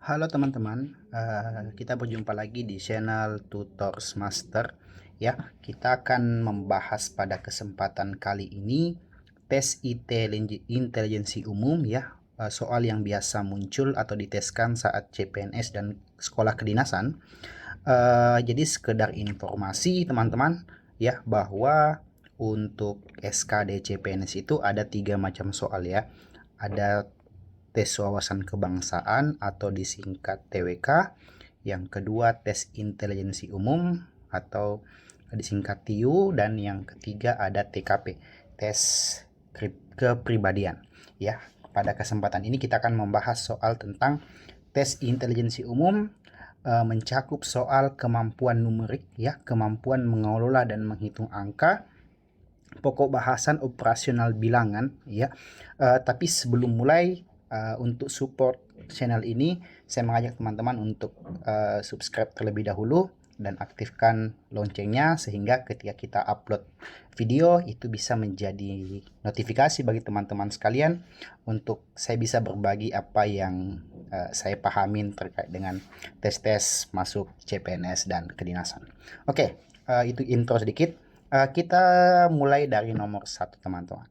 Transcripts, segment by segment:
Halo teman-teman, kita berjumpa lagi di channel Tutors Master. Ya, kita akan membahas pada kesempatan kali ini tes intelijensi umum ya, soal yang biasa muncul atau diteskan saat CPNS dan sekolah kedinasan. Jadi sekedar informasi teman-teman ya, bahwa untuk SKD CPNS itu ada 3 macam soal ya. Ada tes wawasan kebangsaan atau disingkat TWK, yang kedua tes intelijensi umum atau disingkat TIU, dan yang ketiga ada TKP, tes kepribadian ya. Pada kesempatan ini kita akan membahas soal tentang tes intelijensi umum, mencakup soal kemampuan numerik ya, kemampuan mengelola dan menghitung angka, pokok bahasan operasional bilangan ya. Tapi sebelum mulai, untuk support channel ini, saya mengajak teman-teman untuk subscribe terlebih dahulu dan aktifkan loncengnya sehingga ketika kita upload video itu bisa menjadi notifikasi bagi teman-teman sekalian untuk saya bisa berbagi apa yang saya pahamin terkait dengan tes-tes masuk CPNS dan kedinasan. Oke, itu intro sedikit. Kita mulai dari nomor 1 teman-teman.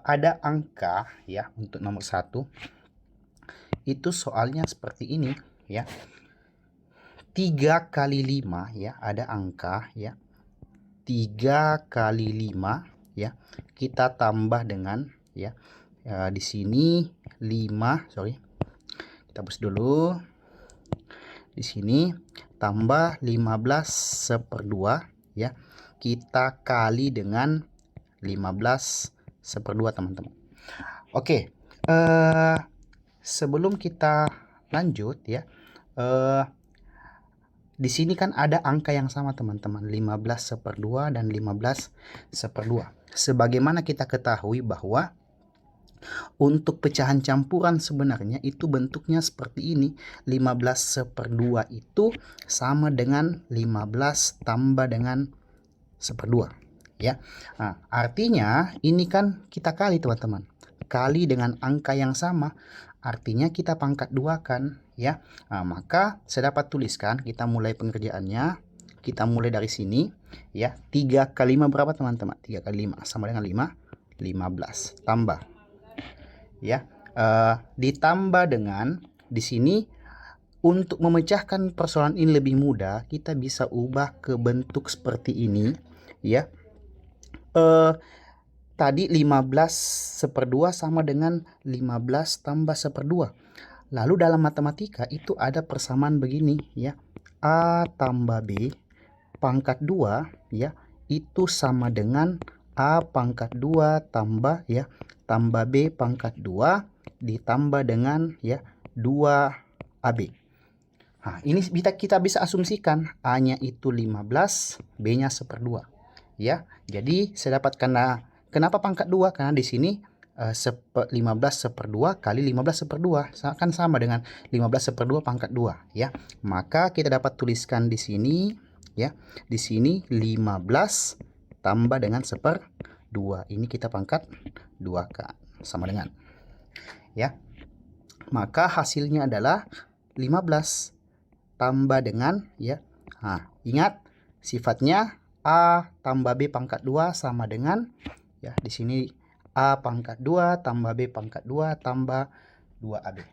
Ada angka ya untuk nomor 1. Itu soalnya seperti ini ya. 3 kali 5 ya, ada angka ya. 3 kali 5 ya. Kita tambah dengan ya. Di sini 5, sorry. Kita hapus dulu. Di sini tambah 15/2 ya. Kita kali dengan 15/2 teman-teman. Oke, sebelum kita lanjut ya, di sini kan ada angka yang sama teman-teman, 15/2 dan 15/2. Sebagaimana kita ketahui bahwa untuk pecahan campuran sebenarnya itu bentuknya seperti ini. 15/2 itu sama dengan 15 tambah dengan 1/2 ya. Nah, artinya ini kan kita kali teman-teman. Kali dengan angka yang sama, artinya kita pangkat 2 kan ya. Nah, maka saya dapat tuliskan, kita mulai pengerjaannya. Kita mulai dari sini ya. 3 kali 5 berapa teman-teman? 3 kali 5 sama dengan 15. Tambah ya. Ditambah dengan di sini. Untuk memecahkan persoalan ini lebih mudah, kita bisa ubah ke bentuk seperti ini ya. Tadi 15/2 sama dengan 15 tambah 1/2. Lalu dalam matematika itu ada persamaan begini ya. A tambah B pangkat 2 ya, itu sama dengan A pangkat 2 tambah ya, tambah B pangkat 2 ditambah dengan ya 2AB. Nah, ini kita bisa asumsikan A-nya itu 15, B-nya 1/2 ya. Jadi saya dapat, kenapa pangkat 2? Karena di sini 15/2 kali 15/2 kan sama dengan 15/2 pangkat 2 ya. Maka kita dapat tuliskan di sini ya. Di sini 15 tambah dengan 1/2. Ini kita pangkat 2 kan, sama dengan ya. Maka hasilnya adalah 15 tambah dengan ya. Nah, ingat sifatnya A tambah B pangkat 2 sama dengan ya, di sini A pangkat 2 tambah B pangkat 2 tambah 2AB.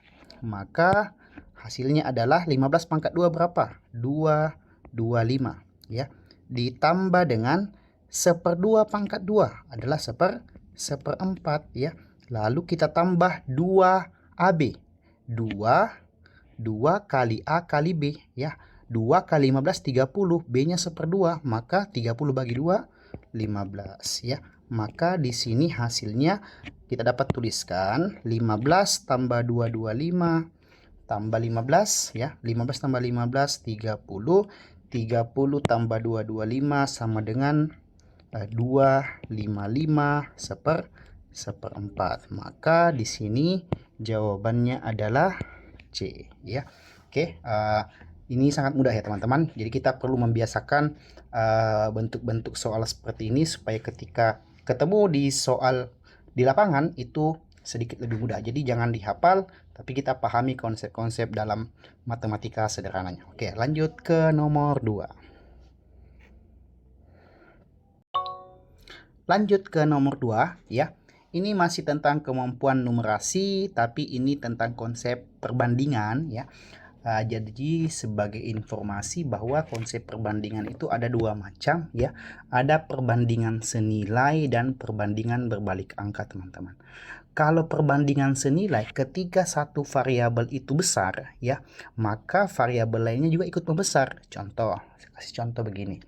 Maka hasilnya adalah 15 pangkat 2 berapa? 225 ya. Ditambah dengan 1/2 pangkat 2 adalah 1/4 ya. Lalu kita tambah 2AB. 2 kali A kali B ya. 2 kali 15 30, B-nya 1/2, maka 30 bagi 2 15 ya. Maka di sini hasilnya kita dapat tuliskan 15 tambah 225 tambah 15 ya. 15 tambah 15 30. 30 tambah 225 sama dengan 255 1/4. Maka di sini jawabannya adalah C ya. Oke, ini sangat mudah ya teman-teman. Jadi kita perlu membiasakan bentuk-bentuk soal seperti ini supaya ketika ketemu di soal di lapangan itu sedikit lebih mudah. Jadi jangan dihafal, tapi kita pahami konsep-konsep dalam matematika sederhananya. Oke, lanjut ke nomor 2. Lanjut ke nomor 2 ya. Ini masih tentang kemampuan numerasi, tapi ini tentang konsep perbandingan ya. Jadi sebagai informasi bahwa konsep perbandingan itu ada dua macam ya. Ada perbandingan senilai dan perbandingan berbalik angka, teman-teman. Kalau perbandingan senilai, ketika satu variabel itu besar ya, maka variabel lainnya juga ikut membesar. Contoh, saya kasih contoh begini.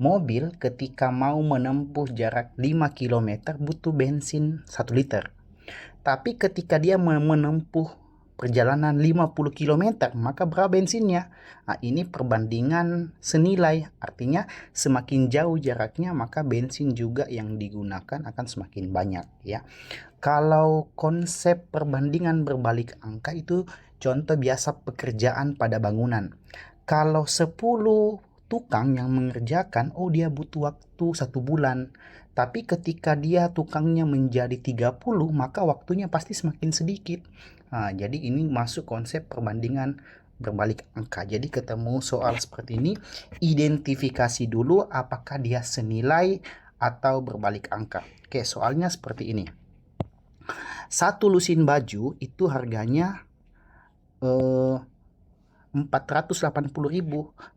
Mobil ketika mau menempuh jarak 5 km butuh bensin 1 liter. Tapi ketika dia menempuh perjalanan 50 km, maka berapa bensinnya? Nah, ini perbandingan senilai, artinya semakin jauh jaraknya maka bensin juga yang digunakan akan semakin banyak ya. Kalau konsep perbandingan berbalik angka itu contoh biasa pekerjaan pada bangunan. Kalau 10 tukang yang mengerjakan, dia butuh waktu 1 bulan. Tapi ketika dia tukangnya menjadi 30, maka waktunya pasti semakin sedikit. Nah, jadi ini masuk konsep perbandingan berbalik angka. Jadi ketemu soal seperti ini, identifikasi dulu apakah dia senilai atau berbalik angka. Oke, soalnya seperti ini. Satu lusin baju itu harganya 480.000.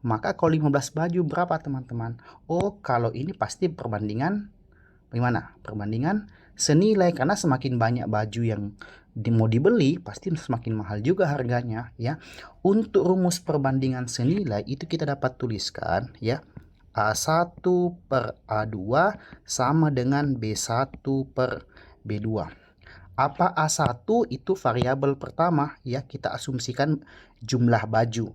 Maka kalau 15 baju berapa, teman-teman? Kalau ini pasti perbandingan bagaimana? Perbandingan senilai, karena semakin banyak baju yang mau dibeli pasti semakin mahal juga harganya ya. Untuk rumus perbandingan senilai itu kita dapat tuliskan ya. A1 per A2 sama dengan B1 per B2. Apa A1 itu variabel pertama ya, kita asumsikan jumlah baju.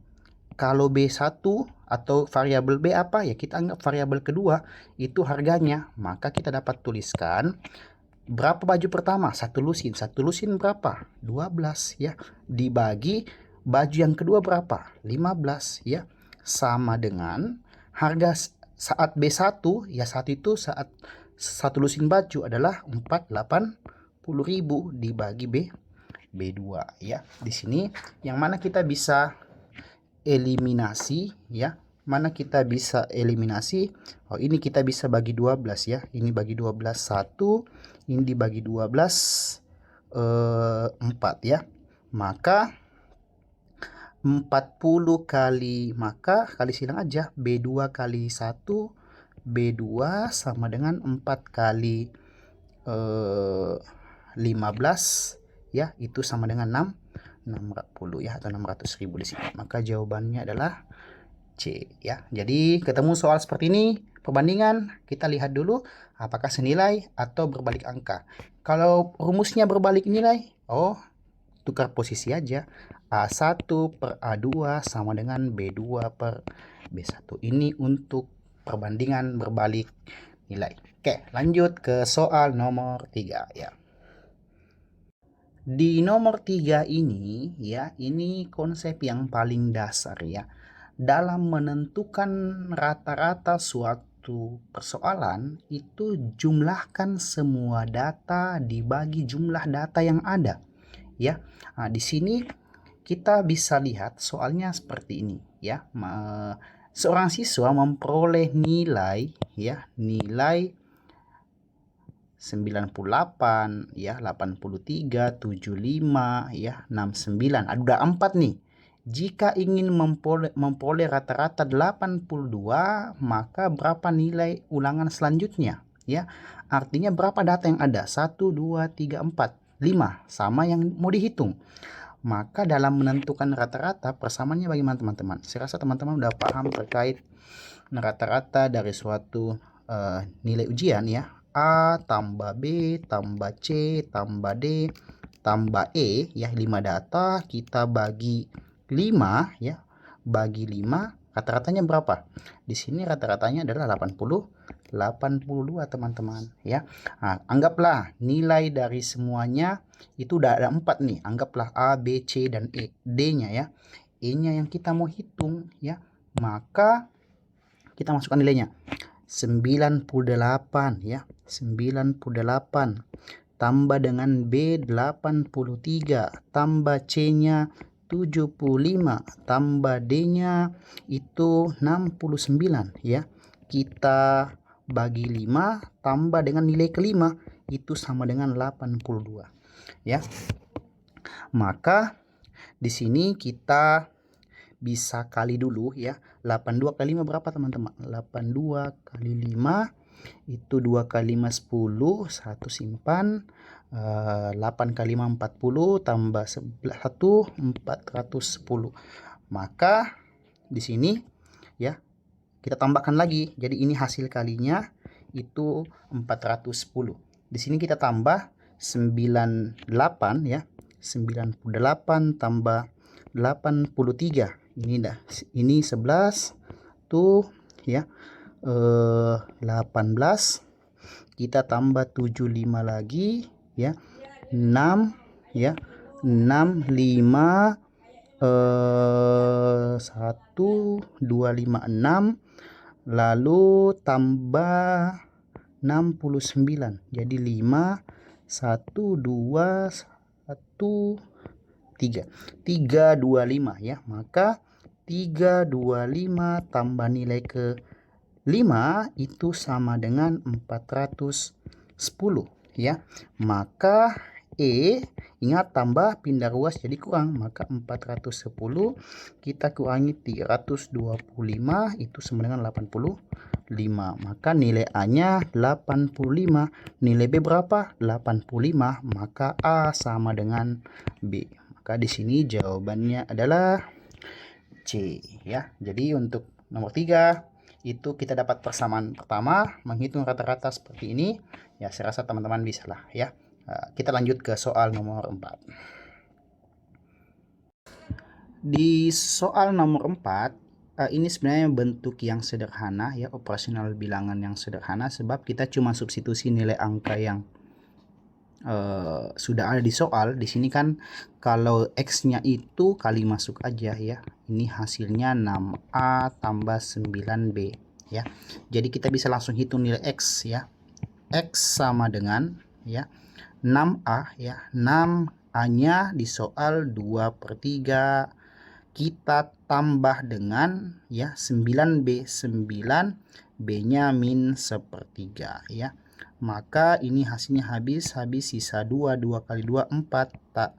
Kalau B1 atau variabel B apa ya, kita anggap variabel kedua itu harganya. Maka kita dapat tuliskan berapa baju pertama? Satu lusin. Satu lusin berapa? 12 ya. Dibagi baju yang kedua berapa? 15 ya. Sama dengan harga saat B1 ya, saat itu saat satu lusin baju adalah 480.000 dibagi B2 ya. Di sini yang mana kita bisa eliminasi ya. Mana kita bisa eliminasi? Ini kita bisa bagi 12 ya. Ini bagi 12 1, ini dibagi 12 4 ya. Maka 40 kali, maka kali silang aja, B2 kali 1, B2 sama dengan 4 kali 15 ya, itu sama dengan 660 ya, atau 600.000 di sini. Maka jawabannya adalah C ya. Jadi ketemu soal seperti ini, perbandingan, kita lihat dulu apakah senilai atau berbalik angka. Kalau rumusnya berbalik nilai, tukar posisi aja. A1 per A2 sama dengan B2 per B1. Ini untuk perbandingan berbalik nilai. Oke, lanjut ke soal nomor 3 ya. Di nomor 3 ini ya, ini konsep yang paling dasar ya. Dalam menentukan rata-rata suatu persoalan, itu jumlahkan semua data dibagi jumlah data yang ada ya. Nah, di sini kita bisa lihat soalnya seperti ini ya. Seorang siswa memperoleh nilai ya, nilai 98 ya, 83, 75 ya, 69. Ada 4 nih. Jika ingin memperoleh rata-rata 82, maka berapa nilai ulangan selanjutnya ya? Artinya berapa data yang ada? 1 2 3 4 5 sama yang mau dihitung. Maka dalam menentukan rata-rata, persamaannya bagaimana, teman-teman? Saya rasa teman-teman udah paham terkait rata-rata dari suatu nilai ujian ya. A tambah B tambah C tambah D tambah E ya, 5 data kita bagi 5 ya, bagi 5, rata-ratanya berapa? Di sini rata-ratanya adalah 82 teman-teman ya. Nah, anggaplah nilai dari semuanya itu udah ada 4 nih. Anggaplah A, B, C dan E. D-nya ya. E-nya yang kita mau hitung ya. Maka kita masukkan nilainya. 98 ya. 98 tambah dengan B 83, tambah C-nya 75, tambah D-nya itu 69 ya. Kita bagi 5 tambah dengan nilai kelima itu sama dengan 82 ya. Maka di sini kita bisa kali dulu ya. 82 kali 5 berapa teman-teman? 82 kali 5 itu 2 kali 5 10, 1 simpan, 8 kali 5 40, tambah 1 410. Maka di sini ya kita tambahkan lagi. Jadi ini hasil kalinya itu 410. Di sini kita tambah 98 ya. 98 tambah 83. Ini 11 tuh ya. 18 kita tambah 75 lagi ya. 6 ya. 6 5 1 2 5 6 lalu tambah 69 jadi 5 1 2 1 3 325 ya. Maka 325 tambah nilai ke 5 itu sama dengan 410 ya. Maka E, ingat tambah pindah ruas jadi kurang, maka 410 kita kurangi 325 itu sama dengan 85. Maka nilai A-nya 85. Nilai B berapa? 85. Maka A sama dengan B. Maka di sini jawabannya adalah C ya. Jadi untuk nomor 3 itu kita dapat persamaan pertama, menghitung rata-rata seperti ini. Ya, saya rasa teman-teman bisa lah ya. Kita lanjut ke soal nomor 4. Di soal nomor 4, ini sebenarnya bentuk yang sederhana ya, operasional bilangan yang sederhana, sebab kita cuma substitusi nilai angka yang sudah ada di soal. Di sini kan kalau X-nya itu kali masuk aja ya. Ini hasilnya 6A tambah 9B ya. Jadi kita bisa langsung hitung nilai X ya. X sama dengan ya 6A ya. 6A-nya di soal 2/3. Kita tambah dengan ya 9B. 9B-nya min 1/3 ya. Maka ini hasilnya habis sisa 2 kali 2 4 tak.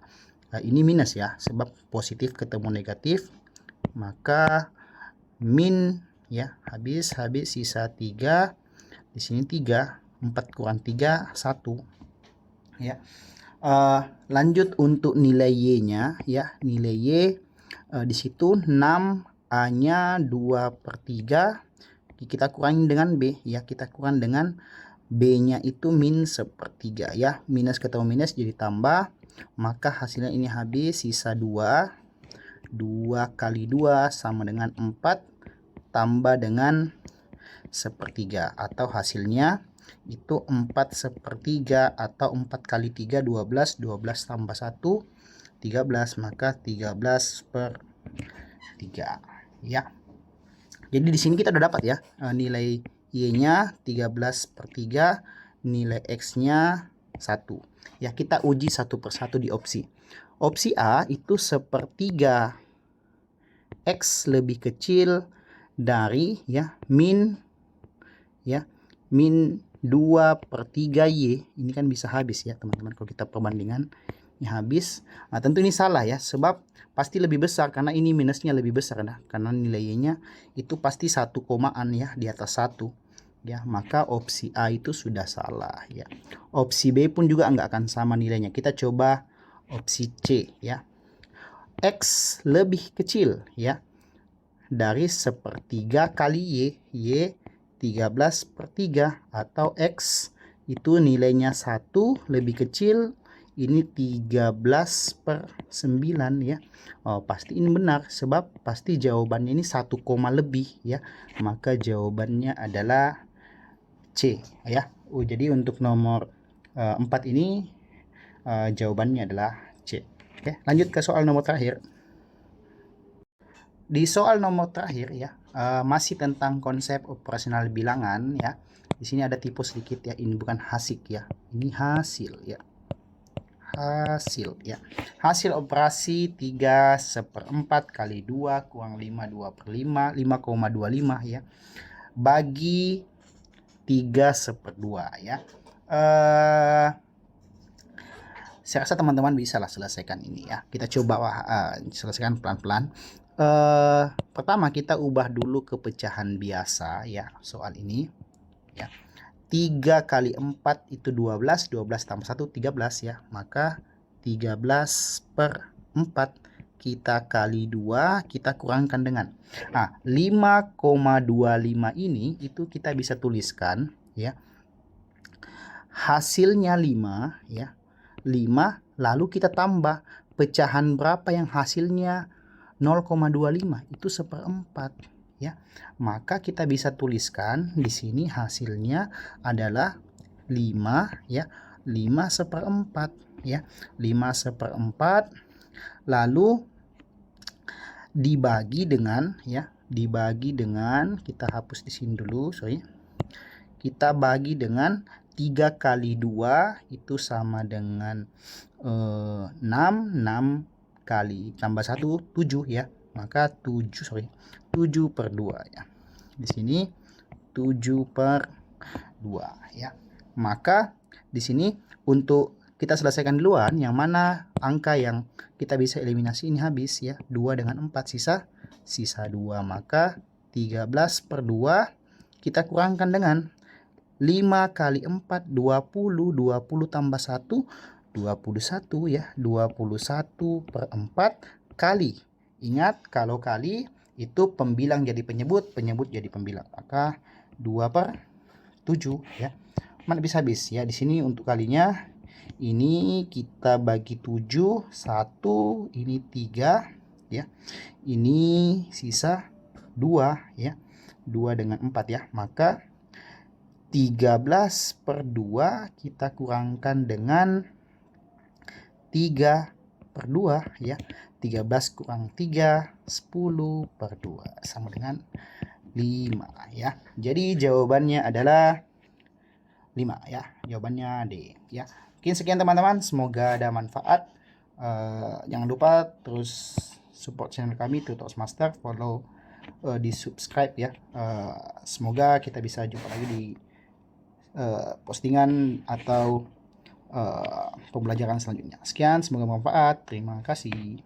Ini minus ya, sebab positif ketemu negatif. Maka min ya, habis sisa 3. Di sini 3, 4 kurang 3 1 ya. Lanjut untuk nilai Y-nya ya. Nilai Y di situ 6A-nya 2/3. Kita kurangi dengan B ya, kita kurang dengan B-nya itu min 1/3 ya. Minus ketemu minus jadi tambah. Maka hasilnya ini habis sisa 2. 2 kali 2 sama dengan 4 tambah dengan 1/3 atau hasilnya itu 4/3 atau 4 kali 3 12. 12 tambah 1 13, maka 13/3 ya. Jadi di sini kita udah dapat ya nilai Y-nya 13/3, nilai X-nya 1. Ya, kita uji satu persatu di opsi. Opsi A itu 1/3 X lebih kecil dari ya min 2/3 Y. Ini kan bisa habis ya teman-teman kalau kita perbandingan ini habis. Nah, tentu ini salah ya, sebab pasti lebih besar karena ini minusnya lebih besar karena nilai Y-nya itu pasti 1 komaan ya, di atas 1 ya. Maka opsi A itu sudah salah ya. Opsi B pun juga nggak akan sama nilainya. Kita coba opsi C ya. X lebih kecil ya dari 1/3 kali Y 13/3, atau X itu nilainya 1 lebih kecil, ini 13/9 ya. Pasti ini benar, sebab pasti jawabannya ini 1 koma lebih ya. Maka jawabannya adalah C ya. Jadi untuk nomor 4 ini jawabannya adalah C. Oke, lanjut ke soal nomor terakhir. Di soal nomor terakhir ya, masih tentang konsep operasional bilangan ya. Di sini ada typo sedikit ya, ini bukan hasik ya, ini hasil ya. hasil ya. Hasil operasi 3/4 kali 2 kurang 5, 2/5, 5,25 ya. Bagi 3/2 ya. Saya rasa teman-teman bisa lah selesaikan ini ya. Kita coba selesaikan pelan-pelan. Pertama kita ubah dulu ke pecahan biasa ya soal ini ya. 3 kali 4 itu 12, 12 tambah 1 13 ya. Maka 13/4 kita kali 2 kita kurangkan dengan 5,25 ini itu kita bisa tuliskan ya. Hasilnya 5 ya. 5 lalu kita tambah pecahan berapa yang hasilnya 0,25 itu 1/4 ya. Maka kita bisa tuliskan di sini hasilnya adalah 5 ya. 5/4 ya. 5/4 lalu dibagi dengan ya, dibagi dengan, kita hapus di sini dulu, sorry. Kita bagi dengan 3 kali 2 itu sama dengan 6 kali tambah 1 7 ya. Maka 7/2 ya. Di sini 7/2 ya. Maka di sini untuk kita selesaikan duluan yang mana angka yang kita bisa eliminasi ini habis ya. 2 dengan 4 sisa 2. Maka 13/2 kita kurangkan dengan 5 kali 4 20, 20 tambah 1 21 ya. 21/4 kali. Ingat kalau kali itu pembilang jadi penyebut, penyebut jadi pembilang. Maka 2/7 ya. Mana bisa habis ya. Di sini untuk kalinya ini kita bagi 7, 1, ini 3 ya. Ini sisa 2 ya. 2 dengan 4 ya. Maka 13/2 kita kurangkan dengan 3/2 ya. 13 kurang 3 10/2 sama dengan 5 ya. Jadi jawabannya adalah 5 ya. Jawabannya D ya. Mungkin sekian teman-teman, semoga ada manfaat. Jangan lupa terus support channel kami Tutors Master, follow, di subscribe ya. Semoga kita bisa jumpa lagi di postingan atau pembelajaran selanjutnya. Sekian, semoga bermanfaat. Terima kasih.